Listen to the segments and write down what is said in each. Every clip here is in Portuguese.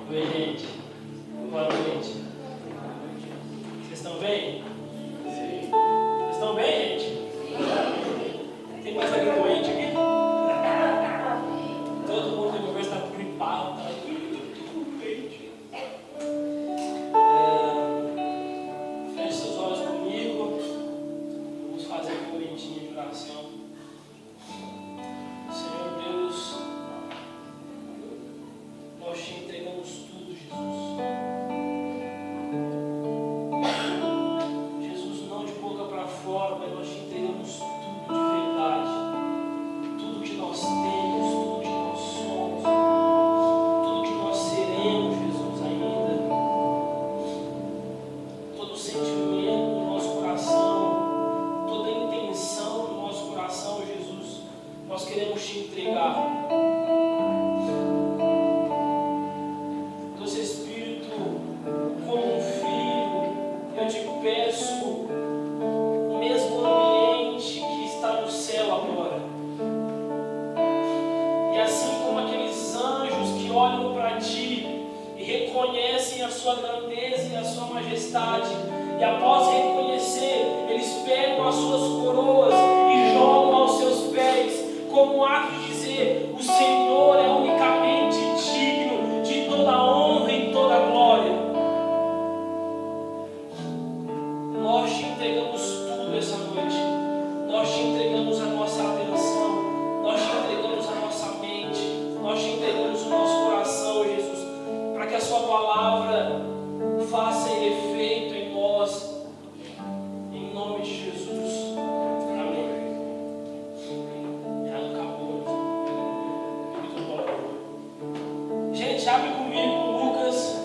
Oi, gente. Boa noite. Vocês estão bem? Sim. Vocês estão bem, gente? Tem mais alguém doente aqui? Todo mundo no universo está gripado, tá doente. Feche seus olhos comigo. Vamos fazer um momentinho de oração. Senhor Deus, nós te entregamos tudo, Jesus. Jesus, não de boca para fora, mas nós te entregamos tudo de verdade. Tudo que nós temos, tudo que nós somos, tudo que nós seremos, Jesus, ainda. Todo sentimento do nosso coração, toda intenção do nosso coração, Jesus, nós queremos te entregar. Reconhecem a sua grandeza e a sua majestade, e após reconhecer, eles pegam as suas coroas e jogam aos seus pés, como um ato de dizer: o Senhor é unicamente digno de toda a honra e toda a glória. Nós te entregamos tudo essa noite, nós te entregamos a nossa atenção, nós te entregamos a nossa mente, nós te entregamos o nosso coração, Jesus, para que a sua palavra faça efeito em nós, em nome de Jesus. Amém. Já não acabou. Muito bom. Gente, abre comigo Lucas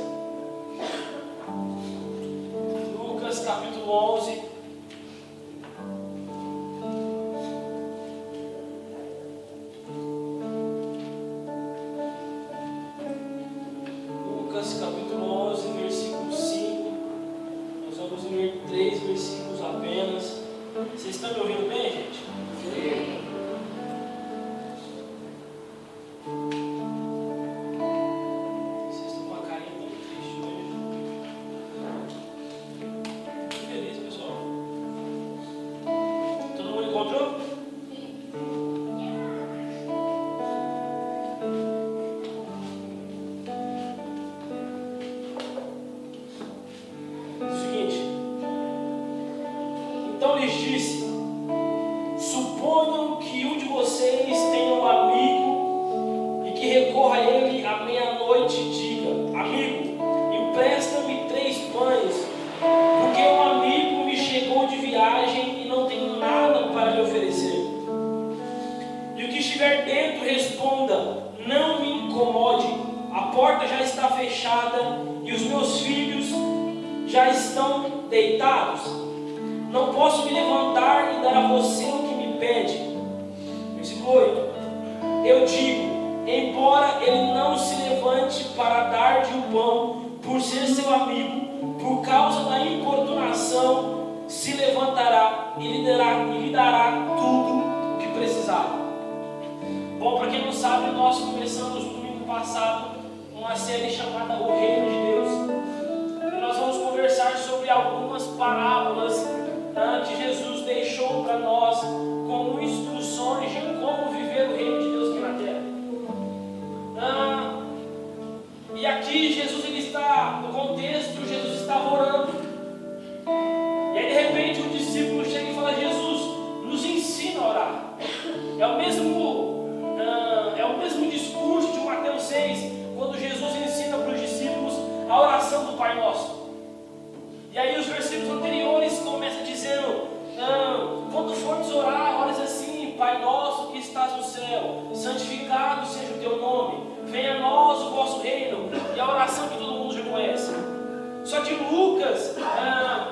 capítulo 11. Capítulo 11, versículo 5. Nós vamos ler 3 versículos apenas. Vocês estão me ouvindo bem, gente? Sim. Vocês estão com uma carinha muito triste hoje. Muito feliz, pessoal. Todo mundo encontrou? Então lhes disse: suponham que um de vocês tenha um amigo e que recorra a ele à meia-noite e diga: amigo, empresta-me 3 pães, porque um amigo me chegou de viagem e não tenho nada para lhe oferecer. E o que estiver dentro responda: não me incomode, a porta já está fechada e os meus filhos já estão deitados. Não posso me levantar e dar a você o que me pede. Versículo 8. Eu digo: embora ele não se levante para dar-lhe o pão, por ser seu amigo, por causa da importunação, se levantará e lhe dará tudo o que precisar. Bom, para quem não sabe, nós começamos no domingo passado uma série chamada O Reino de Deus. E nós vamos conversar sobre algumas parábolas que Jesus deixou para nós como instruções de como viver o reino de Deus aqui na terra. E aqui Jesus, ele está, no contexto, Jesus estava orando. E aí de repente um discípulo chega e fala: Jesus, nos ensina a orar. É o mesmo discurso de Mateus 6, quando Jesus ensina para os discípulos a oração do Pai Nosso. E aí os versículos anteriores começam dizendo: quando fordes orar, ores assim: Pai nosso que estás no céu, santificado seja o teu nome, venha a nós o vosso reino. E a oração que todo mundo já conhece. Só que Lucas,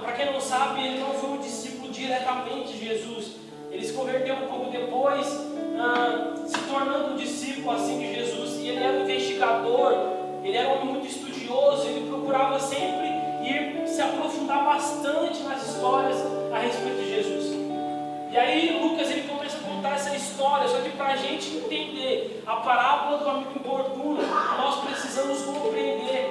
para quem não sabe, ele não foi um discípulo diretamente de Jesus. Ele se converteu um pouco depois, se tornando um discípulo assim de Jesus. E ele era um investigador, ele era um homem muito estudioso, ele procurava sempre e se aprofundar bastante nas histórias a respeito de Jesus. E aí Lucas, ele começa a contar essa história, só que para a gente entender a parábola do amigo importuno, nós precisamos compreender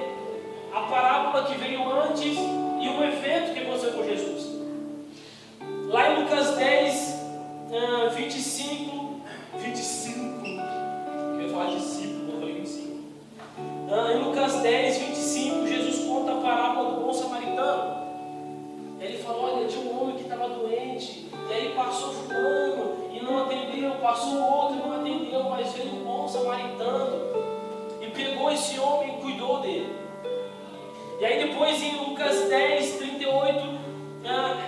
depois em Lucas 10, 38,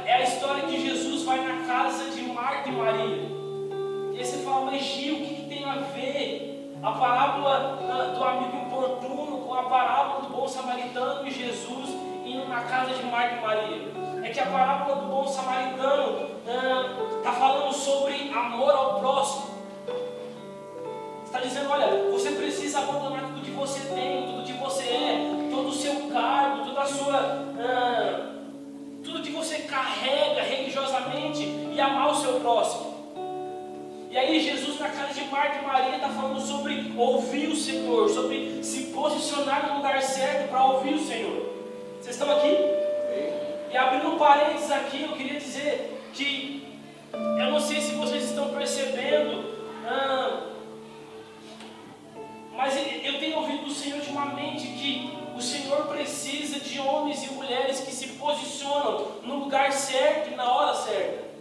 é a história que Jesus vai na casa de Marta e Maria. E aí você fala, mas Gil, o que tem a ver a parábola do amigo importuno com a parábola do bom samaritano e Jesus indo na casa de Marta e Maria? É que a parábola do bom samaritano está falando sobre amor ao próximo. Está dizendo, olha, você precisa abandonar tudo que você tem, tudo que você é, todo o seu cargo, toda a sua, tudo que você carrega religiosamente e amar o seu próximo. E aí Jesus na casa de Marta e Maria está falando sobre ouvir o Senhor, sobre se posicionar no lugar certo para ouvir o Senhor. Vocês estão aqui? E abrindo um parênteses aqui, eu queria dizer que eu não sei se vocês estão percebendo, mas eu tenho ouvido do Senhor ultimamente que o Senhor precisa de homens e mulheres que se posicionam no lugar certo e na hora certa.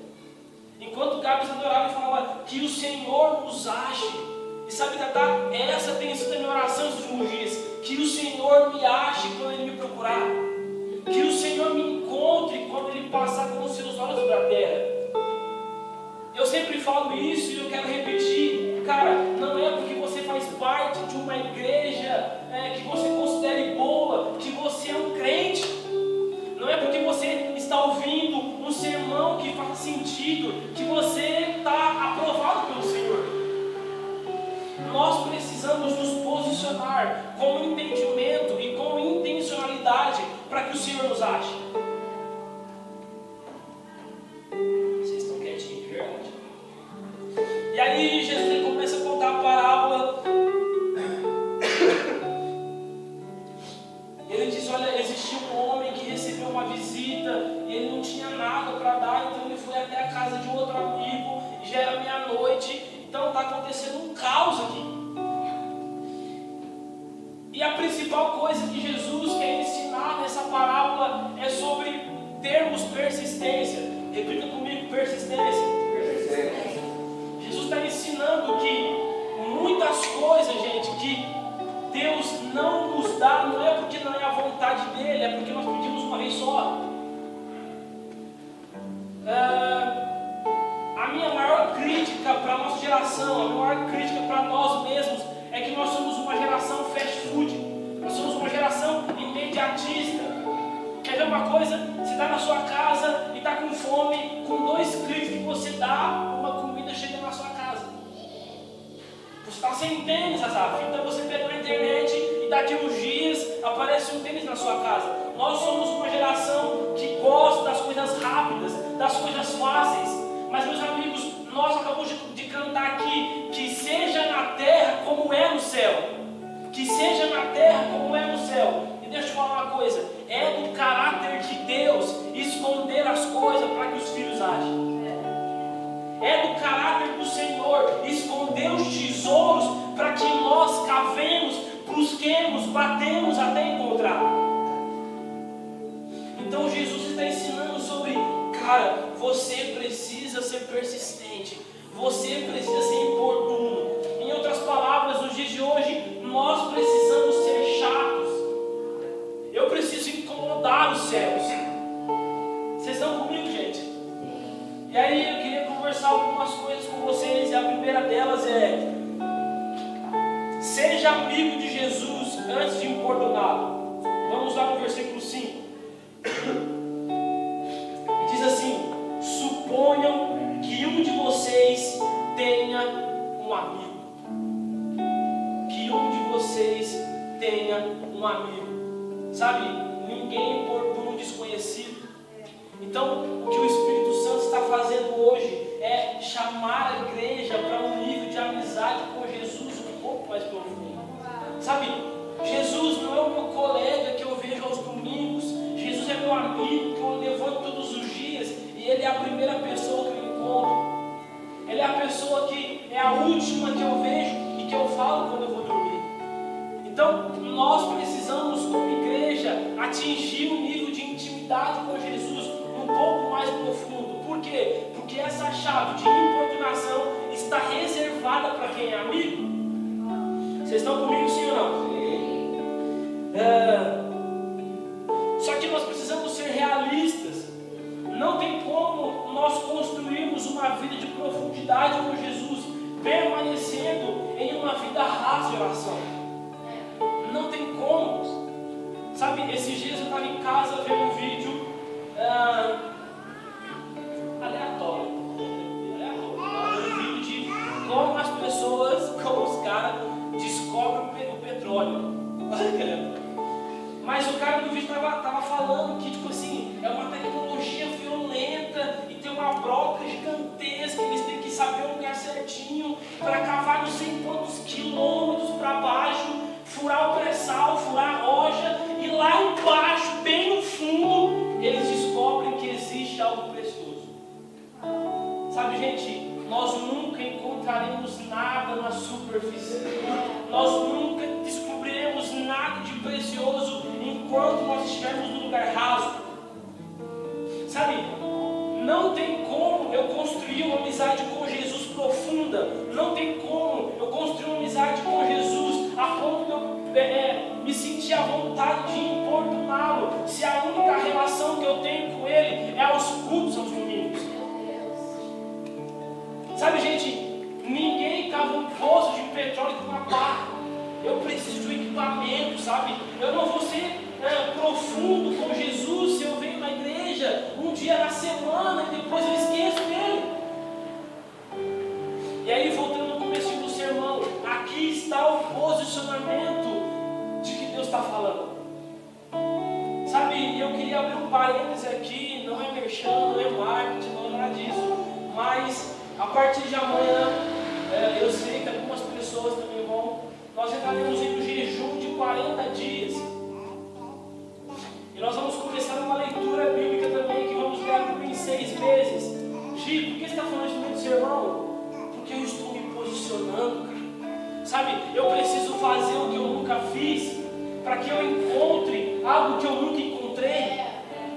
Enquanto o Gabs adorava e falava que o Senhor nos ache. E sabe, Tatá, essa tem sido a minha oração nos últimos dias. Que o Senhor me ache quando Ele me procurar. Que o Senhor me encontre quando Ele passar com os seus olhos sobre a terra. Eu sempre falo isso e eu quero repetir. Cara, não é porque você faz parte de uma igreja que você considere boa, que você é um crente. Não é porque você está ouvindo um sermão que faz sentido, que você está aprovado pelo Senhor. Nós precisamos nos posicionar com entendimento e com intencionalidade para que o Senhor nos ache. Vocês estão quietinhos, de verdade. E aí Jesus ele começa a contar a parábola. Ele diz, olha, existia um homem que recebeu uma visita e ele não tinha nada para dar, então ele foi até a casa de outro amigo, e já era meia-noite, então está acontecendo um caos aqui. E a principal coisa que Jesus quer ensinar nessa parábola é sobre termos persistência. Repita comigo, persistência. Persistência. Jesus está ensinando que muitas coisas, gente, que Deus não nos dá, não é porque não é a vontade dele, é porque nós pedimos uma vez só. A minha maior crítica para a nossa geração, a maior crítica para nós mesmos, é que nós somos uma geração fast food. Nós somos uma geração imediatista. Quer ver uma coisa? Você está na sua casa e está com fome, com 2 cliques que você dá, uma comida chega na sua casa. Você está sem tênis, Azaf, então você pega na internet e daqui uns dias aparece um tênis na sua casa. Nós somos uma geração que gosta das coisas rápidas, das coisas fáceis. Mas, meus amigos, nós acabamos de cantar aqui que seja na terra como é no céu. Que seja na terra como é no céu. E deixa eu te falar uma coisa, é do caráter de Deus esconder as coisas para que os filhos achem. É do caráter do Senhor esconder os tesouros para que nós cavemos, busquemos, batemos até encontrar. Então Jesus está ensinando sobre, cara, você precisa ser persistente, você precisa ser importuno. Em outras palavras, nos dias de hoje, nós precisamos ser chatos. Eu preciso incomodar os céus. Vocês estão comigo, gente? E aí eu queria conversar algumas coisas com vocês, e a primeira delas é: seja amigo de Jesus antes de importuná-lo. Vamos lá no versículo 5. Diz assim: suponham que um de vocês tenha um amigo. Que um de vocês tenha um amigo. Sabe, ninguém importuna um desconhecido. Então, o que o Espírito Santo está fazendo hoje é chamar a igreja para um nível de amizade com Jesus um pouco mais profundo. Sabe, Jesus não é o meu colega que eu vejo aos domingos. Jesus é meu amigo que eu levanto todos os dias, e Ele é a primeira pessoa que eu encontro. Ele é a pessoa que é a última que eu vejo e que eu falo quando eu vou dormir. Então, nós precisamos, como igreja, atingir um nível de intimidade com Jesus um pouco mais profundo. Por quê? Porque essa chave de importunação está reservada para quem é amigo. Vocês estão comigo, sim ou não? Só nós construirmos uma vida de profundidade com Jesus, permanecendo em uma vida rasa de oração. Não tem como. Sabe, esses dias eu estava em casa vendo um vídeo aleatório. Um vídeo de como as pessoas, como os caras descobrem o petróleo. Mas o cara no vídeo estava falando que, tipo assim, é uma tecnologia violenta e tem uma broca gigantesca, eles têm que saber o lugar certinho para cavar não sei quantos quilômetros para baixo, furar o pré-sal, furar a rocha, e lá embaixo, bem no fundo, eles descobrem que existe algo precioso. Sabe, gente, nós nunca encontraremos nada na superfície, nós nunca descobriremos nada de precioso enquanto nós estivermos no lugar raso. Sabe, não tem como eu construir uma amizade com Jesus profunda, não tem como eu construir uma amizade com Jesus a ponto de eu me sentir à vontade de importuná-lo, se a única relação que eu tenho com Ele é aos cultos, aos domingos. Sabe, gente, ninguém cava um poço de petróleo com uma pá. Eu preciso de um equipamento, sabe? Eu não vou ser profundo com Jesus se eu venho na igreja um dia na semana e depois eu esqueço dele. E aí, voltando no começo do sermão, aqui está o posicionamento de que Deus está falando. Sabe, eu queria abrir um parêntese aqui, não é merchan, não é marketing, não é nada disso, mas a partir de amanhã, eu sei que algumas pessoas também vão, nós entraremos em um jejum de 40 dias. E nós vamos começar uma leitura bíblica também, que vamos ler a Bíblia em 6 meses. Gi, por que você está falando isso no meio do sermão? Porque eu estou me posicionando, cara. Sabe, eu preciso fazer o que eu nunca fiz, para que eu encontre algo que eu nunca encontrei.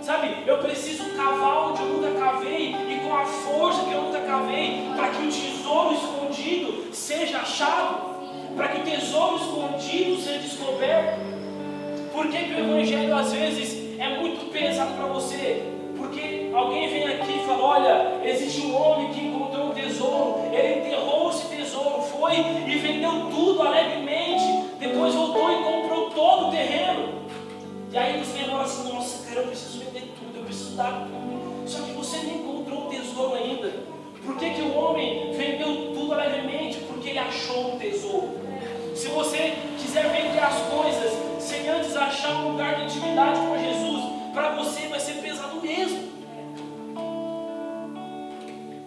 Sabe, eu preciso cavar onde eu nunca cavei e com a força que eu nunca cavei, para que o tesouro escondido seja achado, para que o tesouro escondido seja descoberto. Por que o evangelho às vezes é muito pesado para você? Porque alguém vem aqui e fala: olha, existe um homem que encontrou um tesouro, ele enterrou esse tesouro, foi e vendeu tudo alegremente, depois voltou e comprou todo o terreno. E aí você fala assim: nossa, cara, eu preciso vender tudo, eu preciso dar tudo. Só que você nem encontrou o tesouro ainda. Por que o homem vendeu tudo alegremente? Porque ele achou um tesouro. Se você quiser vender as coisas sem antes achar um lugar de intimidade com Jesus, para você vai ser pesado mesmo.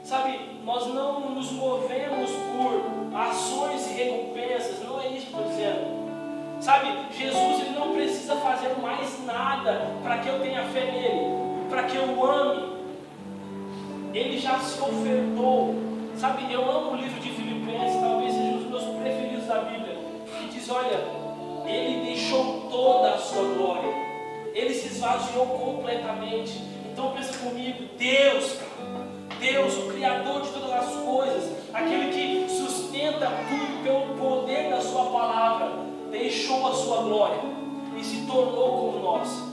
Sabe, nós não nos movemos por ações e recompensas, não é isso que eu estou dizendo. Sabe, Jesus ele não precisa fazer mais nada para que eu tenha fé nele, para que eu ame. Ele já se ofertou. Sabe, eu amo o livro de Filipenses, talvez seja um dos meus preferidos da Bíblia, que diz: olha, ele deixou toda a sua glória, ele se esvaziou completamente. Então pensa comigo, Deus, o Criador de todas as coisas, aquele que sustenta tudo pelo poder da sua palavra, deixou a sua glória e se tornou como nós.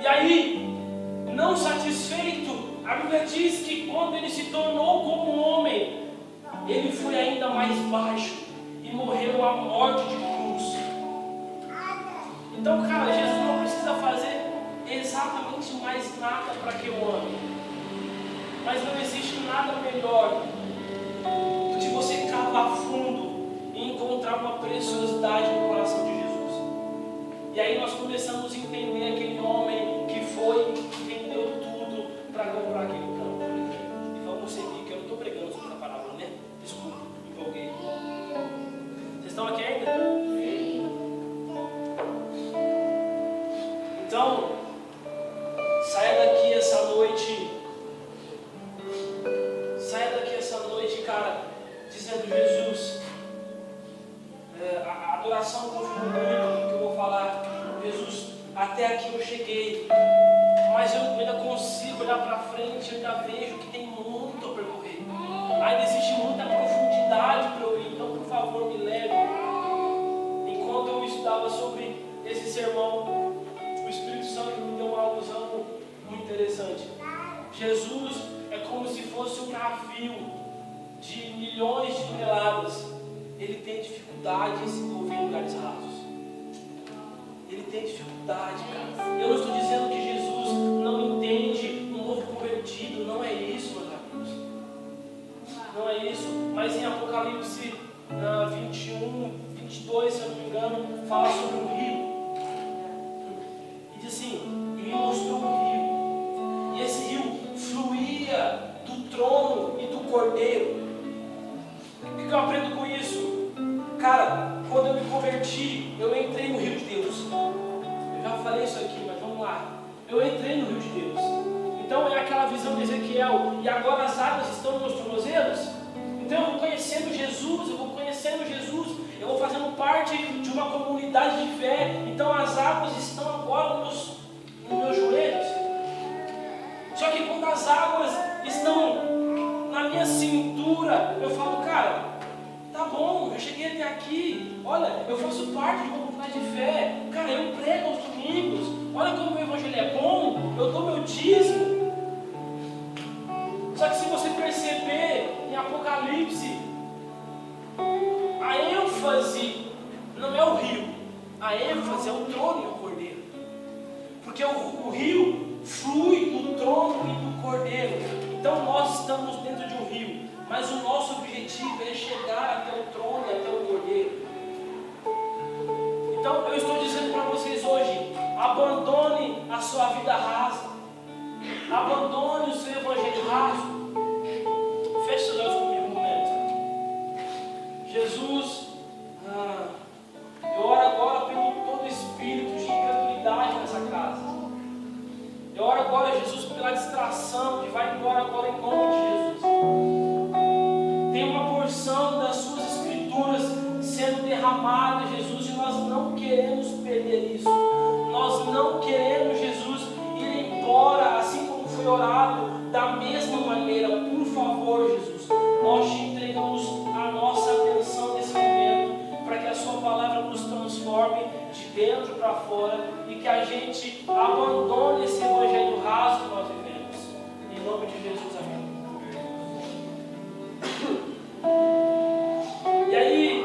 E aí, não satisfeito, a Bíblia diz que quando ele se tornou como um homem, ele foi ainda mais baixo e morreu a morte de cruz. Então, cara, Jesus não precisa fazer exatamente mais nada para que eu ame. Mas não existe nada melhor do que você cavar fundo e encontrar uma preciosidade no coração de Jesus. E aí nós começamos a entender aquele homem que foi e vendeu tudo para comprar aquele campo. E vamos seguir, que eu não estou pregando sobre essa palavra, né? Desculpa, me empolguei. Vocês estão aqui ainda? Sim. Então, saia daqui essa noite. Saia daqui essa noite, cara, dizendo: Jesus, a adoração confirma muito o que eu vou falar. Jesus, até aqui eu cheguei, mas eu ainda consigo olhar para frente e ainda vejo que tem muito a percorrer. Ainda existe muita profundidade para eu ir, então por favor me leve. Enquanto eu estudava sobre esse sermão, Espírito Santo me deu uma alusão muito interessante. Jesus é como se navio de milhões de toneladas, ele tem dificuldade em se mover em lugares rasos. Ele tem dificuldade, cara. Eu não estou dizendo que Jesus não entende um novo convertido, não é isso, meus amigos. Não é isso, mas em Apocalipse 21, 22, se eu não me engano, fala sobre um rio. E diz assim, e me mostrou um rio. E esse rio fluía do trono e do cordeiro. O que eu aprendo com isso? Cara, quando eu me converti, eu entrei no rio de Deus. Eu já falei isso aqui, mas vamos lá. Eu entrei no rio de Deus. Então é aquela visão de Ezequiel, e agora as águas estão nos meus tornozelos. Então eu vou conhecendo Jesus, eu vou fazendo parte de uma comunidade de fé. Então as águas estão agora nos meus joelhos. Só que quando as águas estão na minha cintura, eu falo, cara, tá bom, eu cheguei até aqui, olha, eu faço parte de uma comunidade de fé, cara, eu prego aos domingos, olha como o evangelho é bom, eu dou meu dízimo. Só que se você perceber em Apocalipse, a ênfase não é o rio, a ênfase é o trono e o cordeiro. Porque o rio flui do trono e do cordeiro. Então nós estamos dentro de um rio, mas o nosso objetivo é chegar até o trono e até o cordeiro. Então eu estou dizendo para vocês hoje, abandone a sua vida rasa, abandone o seu evangelho raso. Feche seus olhos comigo um momento. Jesus, eu oro agora pelo todo espírito de incredulidade nessa casa. Eu oro agora, Jesus, pela distração que vai embora agora em nome de Jesus. Tem uma porção das suas escrituras sendo derramada, Jesus, e nós não queremos perder isso. Nós não queremos, Jesus, ir embora assim como foi orado, da mesma maneira. Por favor, Jesus, nós te entregamos a nossa atenção nesse momento, para que a sua palavra nos transforme de dentro para fora e que a gente abandone esse evangelho raso que nós vivemos. Em nome de Jesus, amém. E aí,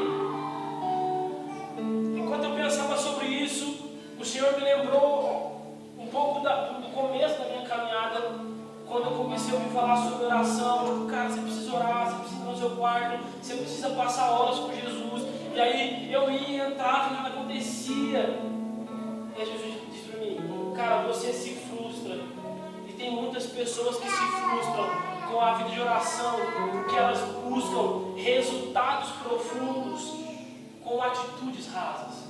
enquanto eu pensava sobre isso, o Senhor me lembrou um pouco do começo da minha caminhada. Quando eu comecei a ouvir falar sobre oração, cara, você precisa orar, você precisa ir no seu quarto, você precisa passar horas com Jesus. E aí eu ia, entrava e nada acontecia. E aí Jesus disse para mim, cara, você se frustra. E tem muitas pessoas que se frustram com a vida de oração, porque elas buscam resultados profundos com atitudes rasas.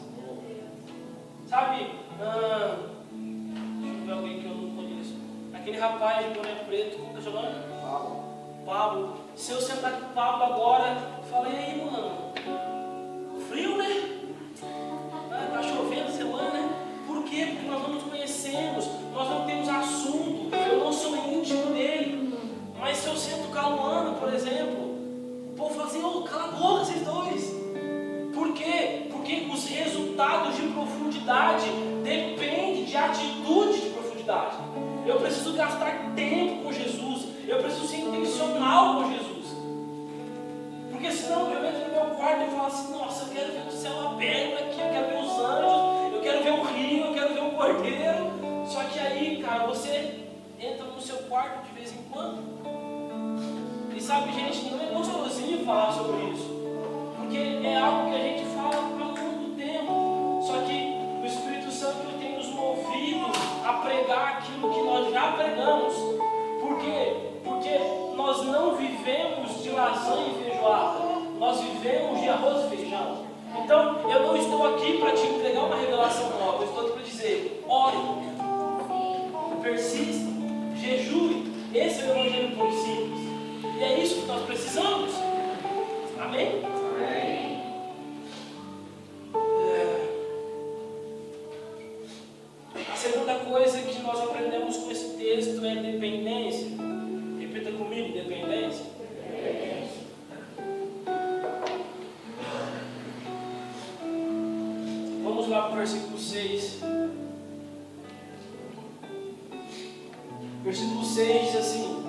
Sabe? Deixa eu ver alguém que eu não conheço. Aquele rapaz de boné preto, como que é o seu nome? Pablo. Se eu sentar com o Pablo agora, falei, e aí, mano? Frio, né? Tá chovendo semana, né? Por quê? Porque nós não nos conhecemos, nós não temos assunto, eu não sou íntimo dele. Mas se eu sento com a Luana, por exemplo, o povo fala assim, ô, cala a boca vocês dois. Por quê? Porque os resultados de profundidade dependem de atitude de profundidade. Eu preciso gastar tempo com Jesus, eu preciso ser intencional com Jesus. Porque senão eu entro no meu quarto e falo assim, nossa, eu quero ver o céu aberto aqui, eu quero ver os anjos, eu quero ver o rio, eu quero ver o cordeiro. Só que aí, cara, você entra no seu quarto de vez em quando. E sabe, gente, não é gostosinho falar sobre isso. Porque é algo que a gente fala há muito tempo. Só que o Espírito Santo tem nos movido a pregar aquilo que nós já pregamos. Por quê? Porque nós não vivemos de lasanha e feijoada. Nós vivemos de arroz e feijão. Então, eu não estou aqui para te entregar uma revelação nova. Eu estou aqui para dizer, ore, persista, jejue. Esse é o evangelho puro e simples. E é isso que nós precisamos. Amém? Amém. A segunda coisa que nós aprendemos com esse texto é dependência. Repita comigo, dependência. Vamos lá para o versículo 6. Versículo 6 diz assim: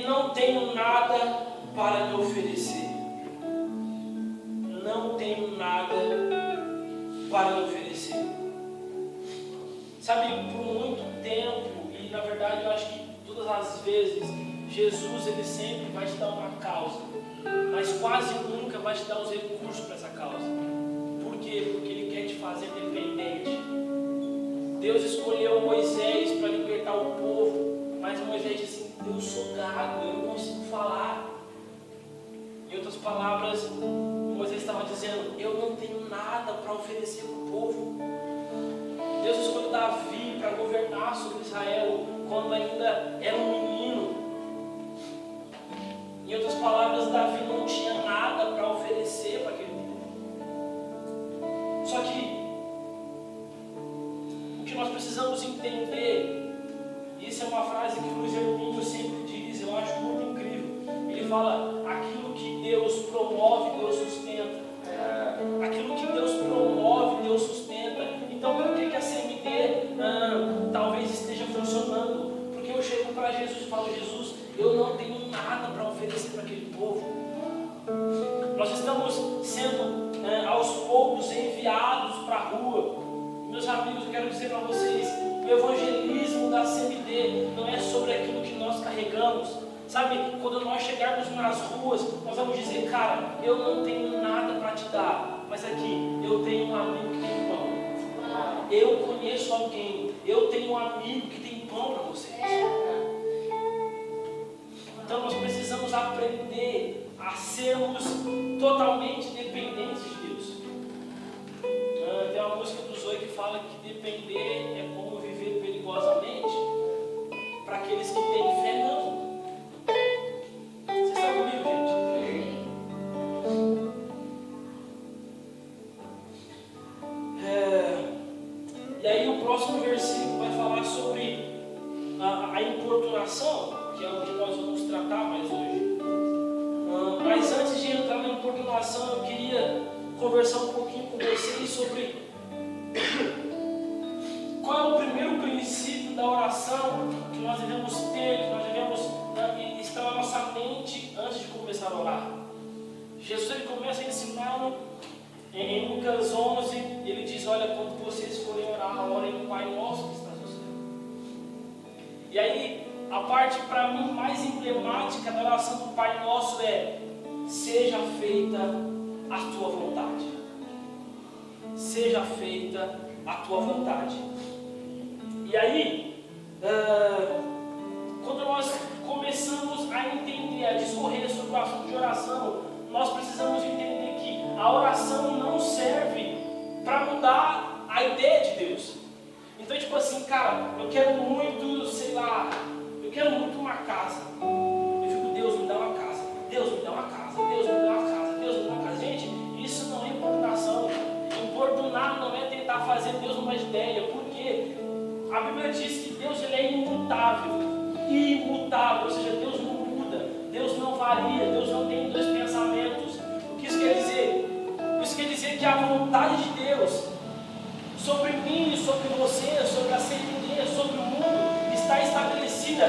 e não tenho nada para lhe oferecer. Não tenho nada para lhe oferecer. Sabe, por muito tempo, e na verdade eu acho que todas as vezes, Jesus ele sempre vai te dar uma causa, mas quase nunca vai te dar os recursos para essa causa. Por quê? Porque ele quer te fazer dependente. Deus escolheu Moisés para libertar o povo, mas Moisés disse assim: eu sou gago, eu não consigo falar. Em outras palavras, Moisés estava dizendo: eu não tenho nada para oferecer para o povo. Deus escolheu Davi para governar sobre Israel quando ainda era um menino. Em outras palavras, Davi não tinha nada para oferecer para aquele povo. Só que o que nós precisamos entender, e isso é uma frase que o Luiz Hermínio sempre diz, eu acho muito incrível. Ele fala: aquilo que Deus promove, Deus sustenta. Aquilo que Deus promove, Deus sustenta. Então, por que a CMD talvez esteja funcionando? Porque eu chego para Jesus e falo: Jesus, eu não tenho nada para oferecer para aquele povo. Nós estamos sendo aos poucos enviados para a rua. Meus amigos, eu quero dizer para vocês: o evangelismo da CMD não é sobre aquilo que nós carregamos. Sabe, quando nós chegarmos nas ruas, nós vamos dizer: cara, eu não tenho nada para te dar, mas aqui eu tenho um amigo que tem pão. Eu conheço alguém, eu tenho um amigo que tem pão para vocês. Então nós precisamos aprender a sermos totalmente dependentes de Deus. Tem uma música do Zoe que fala que depender é como viver perigosamente. Para aqueles que têm fé, não. Vocês estão comigo, gente? E aí o próximo versículo vai falar sobre a importunação, que é o que nós vamos tratar mais hoje. Mas antes de entrar na importunação, eu queria conversar um pouquinho com vocês sobre qual é o primeiro princípio da oração que nós devemos ter, que nós devemos estar na nossa mente antes de começar a orar. Jesus ele começa a ensinar em Lucas 11, ele diz: olha, quando vocês forem orar, orem no Pai Nosso que está no céu. E aí, a parte para mim mais emblemática da oração do Pai Nosso é: seja feita a tua vontade. Seja feita a tua vontade. E aí, quando nós começamos a entender, a discorrer sobre o assunto de oração, nós precisamos entender que a oração não serve para mudar a ideia de Deus. Então, tipo assim, cara, eu quero muito, sei lá, eu quero muito uma casa. Eu fico: Deus me dá uma casa, Deus me dá uma casa, Deus me dá uma casa, Deus me dá uma casa. Gente, isso não é importunação. Importunar não é tentar fazer Deus uma ideia, porque a Bíblia diz que Deus ele é imutável, imutável, ou seja, Deus não muda, Deus não varia, Deus não tem dois pensamentos. O que isso quer dizer? Isso quer dizer que a vontade de Deus sobre mim, sobre você, sobre a CMD, sobre o mundo, está estabelecida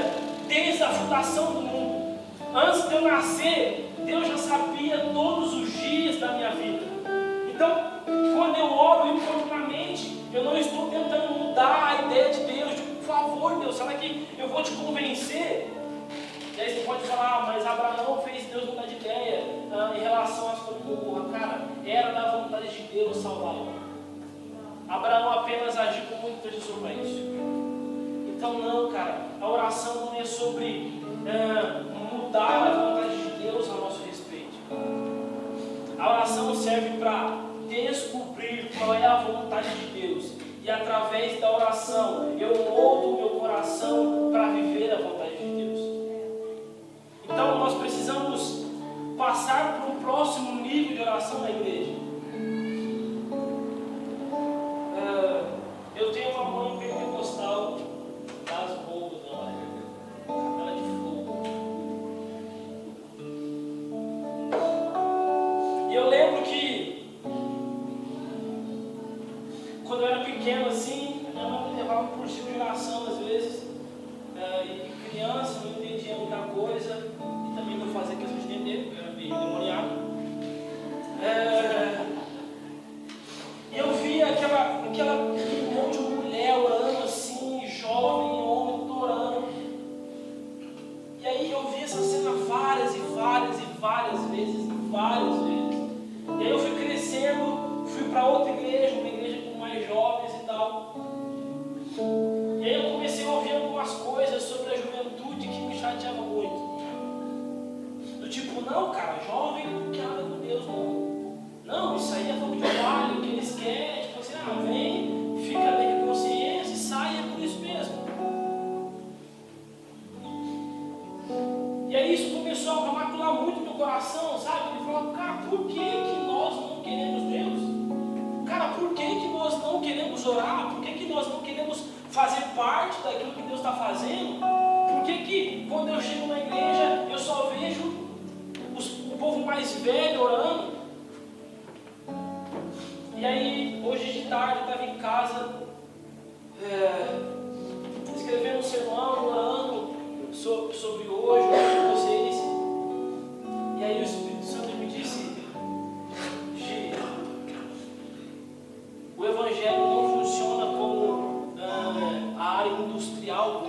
desde a fundação do mundo. Antes de eu nascer, Deus já sabia todos os dias da minha vida. Então, quando eu oro importunamente, eu não estou tentando mudar a ideia de Deus. Tipo, por favor, Deus, será que eu vou te convencer? E aí você pode falar: mas Abraão fez Deus mudar de ideia em relação a Sodoma e Gomorra. Cara, era da vontade de Deus salvá-lo. Abraão apenas agiu como intercessor para isso. Então não, cara, a oração não é sobre mudar a vontade de Deus a nosso respeito. A oração serve para descobrir qual é a vontade de Deus. E através da oração, eu moldo o meu coração para viver a vontade de Deus. Então nós precisamos passar para um próximo nível de oração na igreja. Eu tenho uma mãe pentecostal das boas, ela de fogo. E eu lembro que quando eu era pequeno assim, minha mãe me levava por cima de oração às vezes. e criança, não entendia muita coisa, e também não fazia questão de entender, porque era meio demoniado. E eu via aquele monte de mulher orando assim, jovem, homem, orando. E aí eu vi essa cena várias vezes. E aí eu fui crescendo, fui para outra igreja, uma igreja com mais jovens e tal. E aí eu comecei a ouvir algumas coisas sobre a juventude que me chateavam muito. Do tipo, não, cara, jovem não quer nada com Deus, não. Não, isso aí é fogo de palha, o que eles querem, tipo assim, vem, fica bem com consciência e sai, é por isso mesmo. E aí isso começou a macular muito meu coração, sabe? Ele falou, cara, por que nós não queremos Deus? Cara, por que nós não queremos orar? Por que nós não queremos fazer parte daquilo que Deus está fazendo? Por que quando eu chego na igreja eu só vejo o povo mais velho orando? E aí, hoje de tarde eu estava em casa escrevendo um sermão, orando sobre hoje, com vocês. E aí o Espírito Santo me disse, Gi, o Evangelho não funciona como a área industrial,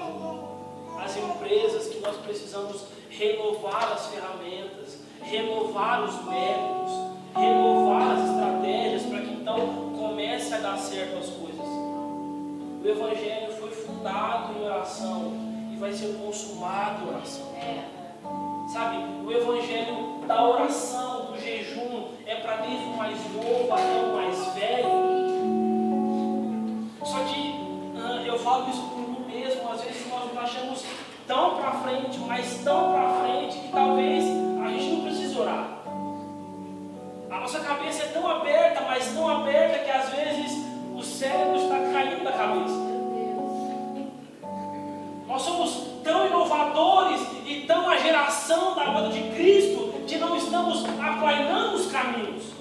as empresas que nós precisamos renovar as ferramentas, renovar os métodos, renovar as estratégias para que então comece a dar certo as coisas. O Evangelho foi fundado em oração e vai ser consumado em oração. Sabe, o Evangelho da oração, do jejum, é para desde o mais novo até o mais velho. Só que eu falo isso por mim mesmo, às vezes nós nos achamos tão para frente, mas tão para frente, que talvez a gente não precise orar. A nossa cabeça é tão aberta, mas tão aberta que às vezes o cérebro está caindo da cabeça. Nós somos tão inovadores e tão a geração da moda de Cristo que não estamos aplainando os caminhos.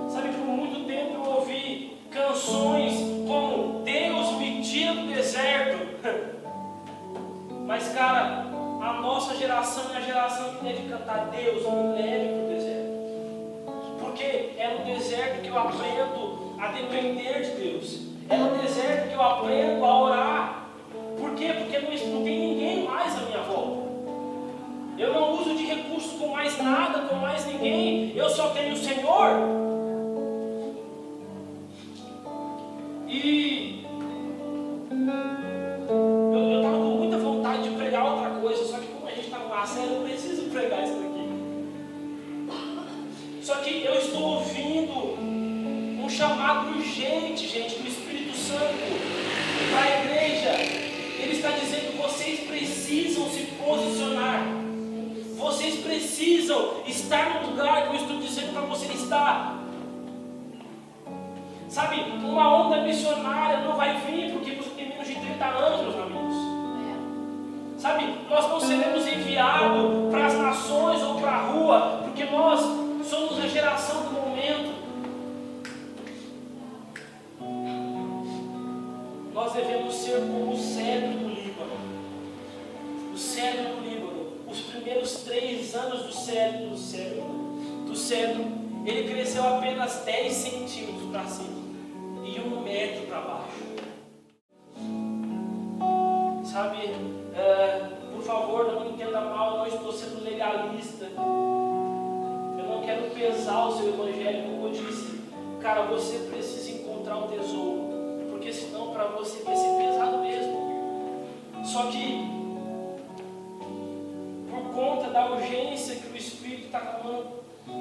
Sabe, por muito tempo eu ouvi canções como Deus me tira do deserto. Mas cara, a nossa geração é a geração que deve cantar Deus me leve para o deserto. Porque é no deserto que eu aprendo a depender de Deus. É no deserto que eu aprendo a orar. Por quê? Porque não tem ninguém mais à minha volta. Eu não uso de recursos com mais nada, com mais ninguém. Eu só tenho o Senhor. E eu estava com muita vontade de pregar outra coisa, só que como a gente está numa série, eu preciso pregar isso daqui. Só que eu estou ouvindo um chamado urgente, gente, do Espírito Santo para a igreja. Ele está dizendo que vocês precisam se posicionar. Vocês precisam estar no lugar que eu estou dizendo para você estar. Sabe, uma onda missionária não vai vir porque você tem menos de 30 anos, meus amigos. Sabe, nós não seremos enviados para as nações ou para a rua porque nós somos a geração do momento. Nós devemos ser como o cedro do Líbano. O cedro do Líbano. Os primeiros 3 anos do cedro, ele cresceu apenas 10 centímetros para cima e 1 metro para baixo. Sabe, por favor, não me entenda mal, eu não estou sendo legalista. Eu não quero pesar o seu evangelho, como eu disse. Cara, você precisa encontrar um tesouro, porque senão para você vai ser pesado mesmo. Só que, por conta da urgência que o Espírito está clamando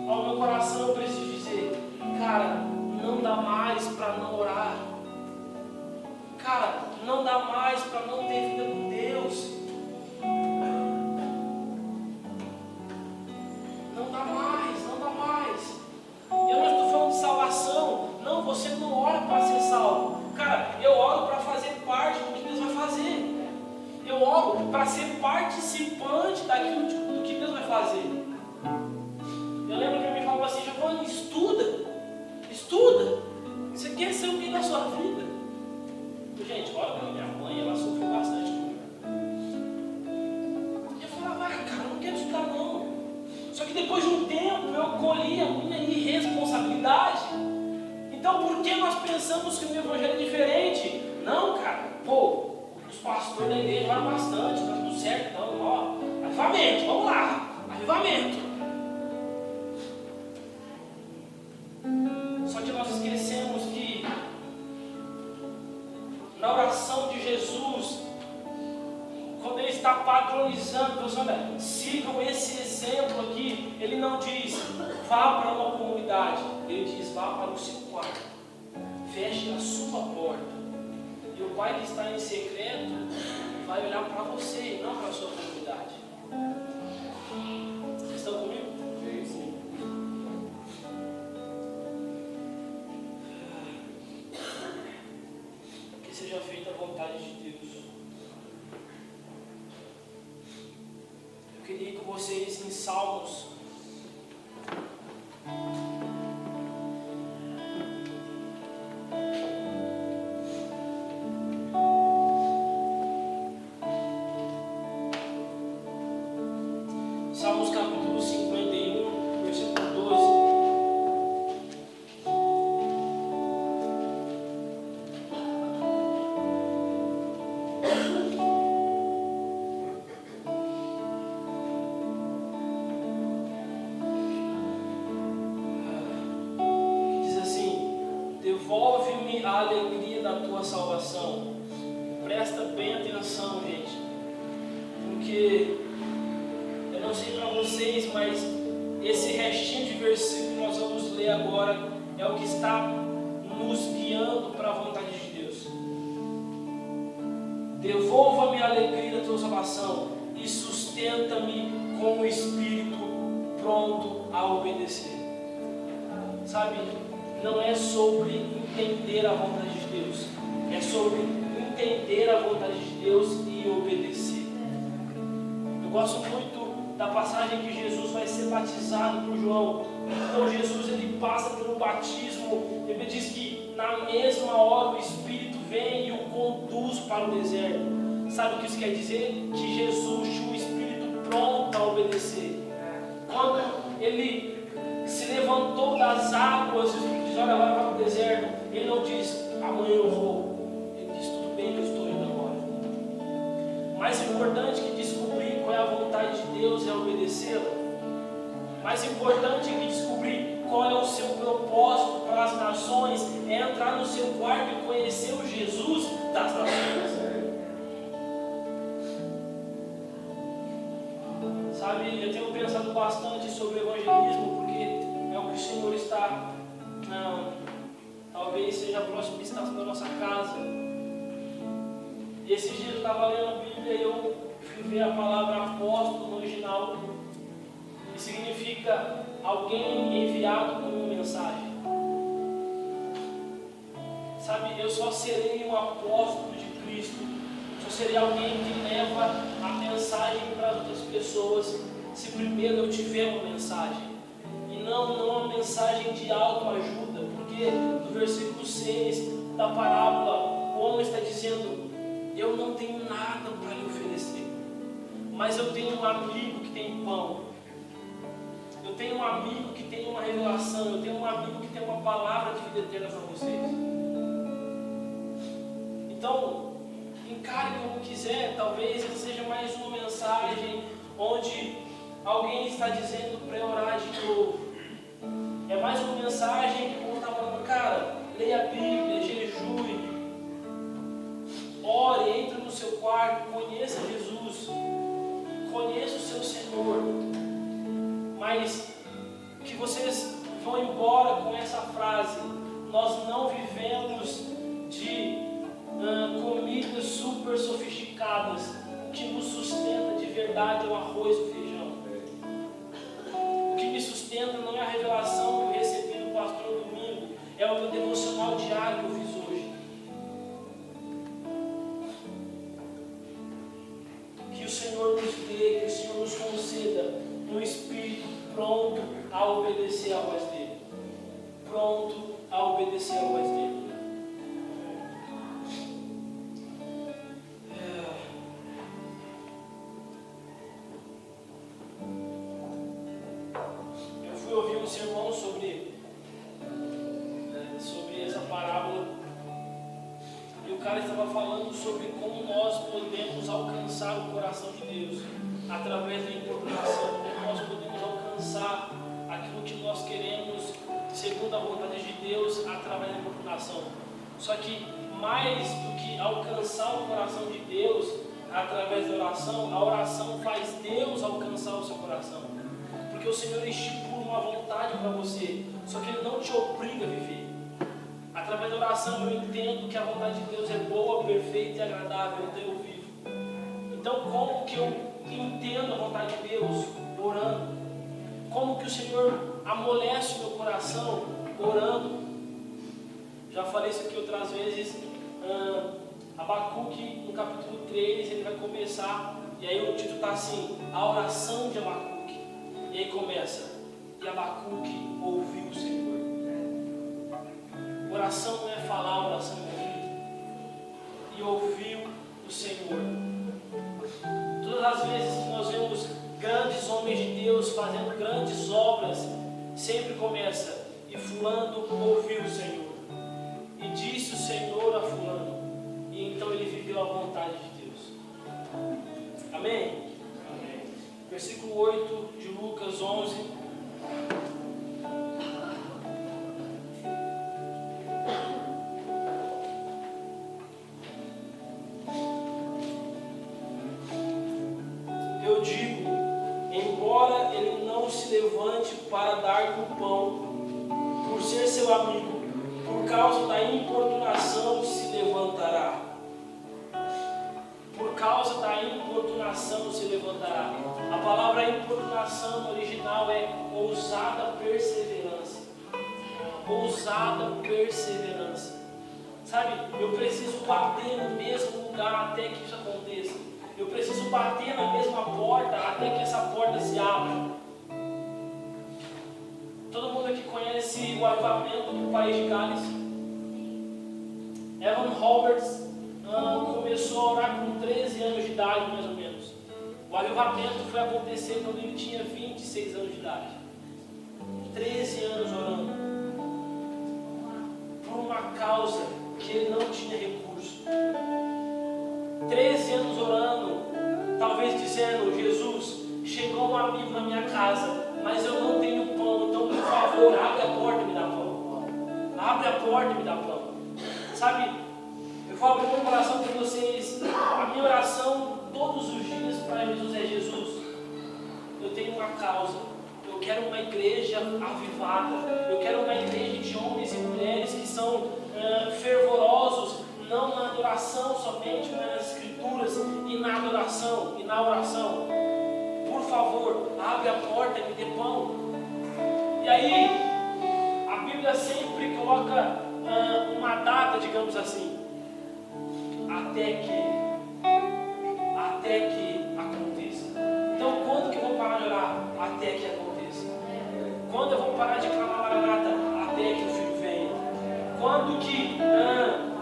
ao meu coração, eu preciso dizer, cara, não dá mais para não orar. Cara, não dá mais para não ter vida com Deus. Não dá mais, não dá mais. Eu não estou falando de salvação. Não, você não ora para ser salvo. Cara, eu oro para fazer parte do que Deus vai fazer. Eu oro para ser participante daquilo do que Deus vai fazer. Eu lembro que ele me falou assim, Giovanni, estuda. Você quer ser o que da sua vida? Gente, ora para minha mãe, ela sofreu pensamos que o meu evangelho é diferente. Não, cara, pô, os pastores da igreja oram bastante, tá tudo certo, então, ó, avivamento, vamos lá, avivamento. Só que nós esquecemos que na oração de Jesus, quando ele está padronizando, Deus, olha, sigam esse exemplo aqui, ele não diz, vá para uma comunidade, ele diz, vá para o seu quarto, feche a sua porta, e o Pai que está em secreto vai olhar para você e não para a sua comunidade. Vocês estão comigo? Sim. Que seja feita a vontade de Deus. Eu queria que vocês em Salmos capítulo 51, versículo 12. Diz assim: devolve-me a alegria da tua salvação. Presta bem atenção, gente, porque eu não sei para vocês, mas esse restinho de versículo que nós vamos ler agora é o que está nos guiando para a vontade de Deus. Devolva-me a alegria da tua salvação e sustenta-me com o espírito pronto a obedecer. Sabe, não é sobre entender a vontade de Deus, é sobre entender a vontade de Deus e obedecer. Eu gosto muito da passagem que Jesus vai ser batizado por João. Então Jesus, ele passa pelo batismo, ele diz que na mesma hora o Espírito vem e o conduz para o deserto. Sabe o que isso quer dizer? Que Jesus tinha o Espírito pronto a obedecer. Quando ele se levantou das águas, o Espírito diz, olha, vai para o deserto, ele não diz, amanhã eu vou. Ele diz, tudo bem, eu estou indo agora. Mais importante que descobrir qual é a vontade de Deus é obedecê-la. Mais importante que descobrir qual é o seu propósito para as nações é entrar no seu quarto e conhecer o Jesus das nações. Sabe, eu tenho pensado bastante sobre o evangelismo, porque é o que o Senhor está, talvez seja a próxima estação da nossa casa. Esses dias eu estava lendo a Bíblia e eu fui ver a palavra apóstolo no original, que significa alguém enviado com uma mensagem. Sabe, eu só serei um apóstolo de Cristo, só serei alguém que leva a mensagem para as outras pessoas, se primeiro eu tiver uma mensagem, e não uma mensagem de autoajuda, porque no versículo 6 da parábola, o homem está dizendo, eu não tenho nada para lhe oferecer, mas eu tenho um amigo que tem pão, eu tenho um amigo que tem uma revelação, eu tenho um amigo que tem uma palavra de vida eterna para vocês. Então, encare como quiser, talvez seja mais uma mensagem onde alguém está dizendo para orar de novo. É mais uma mensagem que o povo está falando, cara, leia a Bíblia, jejue, ore, entre no seu quarto, conheça Jesus, conheça o seu Senhor. Mas que vocês vão embora com essa frase, nós não vivemos de comidas super sofisticadas. O que nos sustenta de verdade é o arroz e o feijão. O que me sustenta não é a revelação que eu recebi do pastor no domingo, é o meu devocional diário que eu fiz hoje. Que o Senhor nos dê, que o Senhor nos conceda um espírito pronto a obedecer à voz dele. Pronto a obedecer à voz dele. Eu fui ouvir um sermão sobre essa parábola falando sobre como nós podemos alcançar o coração de Deus através da importunação, como nós podemos alcançar aquilo que nós queremos segundo a vontade de Deus através da importunação. Só que mais do que alcançar o coração de Deus através da oração, a oração faz Deus alcançar o seu coração. Porque o Senhor estipula uma vontade para você, só que Ele não te obriga a viver. Através da oração eu entendo que a vontade de Deus é boa, perfeita e agradável, então eu vivo. Então como que eu entendo a vontade de Deus? Orando. Como que o Senhor amolece o meu coração? Orando. Já falei isso aqui outras vezes. Abacuque, no capítulo 3, ele vai começar, e aí o título está assim, a oração de Abacuque. E aí começa, e Abacuque ouviu o Senhor. Oração não é falar, oração é ouvir. E ouviu o Senhor. Todas as vezes que nós vemos grandes homens de Deus fazendo grandes obras, sempre começa, e fulano ouviu o Senhor. E disse o Senhor a fulano. E então ele viveu a vontade de Deus. Amém? Amém. Versículo 8 de Lucas 11. Eu digo, embora ele não se levante para dar-lhe o pão, por ser seu amigo, por causa da importunação se levantará. Por causa da importunação se levantará. A palavra importunação no original é ousada perseverança. Ousada perseverança. Sabe, eu preciso bater no mesmo lugar até que isso aconteça. Eu preciso bater na mesma porta até que essa porta se abra. Todo mundo aqui conhece o avivamento do país de Gales. Evan Roberts começou a orar com 13 anos de idade, mais ou menos. O avivamento foi acontecer quando ele tinha 26 anos de idade. 13 anos orando por uma causa que ele não tinha recurso. 13 anos orando, talvez dizendo, Jesus, chegou um amigo na minha casa, mas eu não tenho pão, então por favor, abre a porta e me dá pão. Abre a porta e me dá pão. Sabe, eu vou abrir meu coração para vocês. A minha oração todos os dias para Jesus é: Jesus, eu tenho uma causa, eu quero uma igreja avivada, eu quero uma igreja de homens e mulheres que são fervorosos, não na adoração somente, mas nas escrituras e na adoração e na oração. Por favor, abre a porta e me dê pão. E aí, a Bíblia sempre coloca uma data, digamos assim, até que aconteça. Então, quando que eu vou parar de orar? Até que aconteça. Quando eu vou parar de clamar Maranata? Até que o Filho venha. Quando que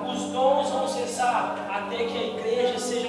os dons vão cessar? Até que a igreja seja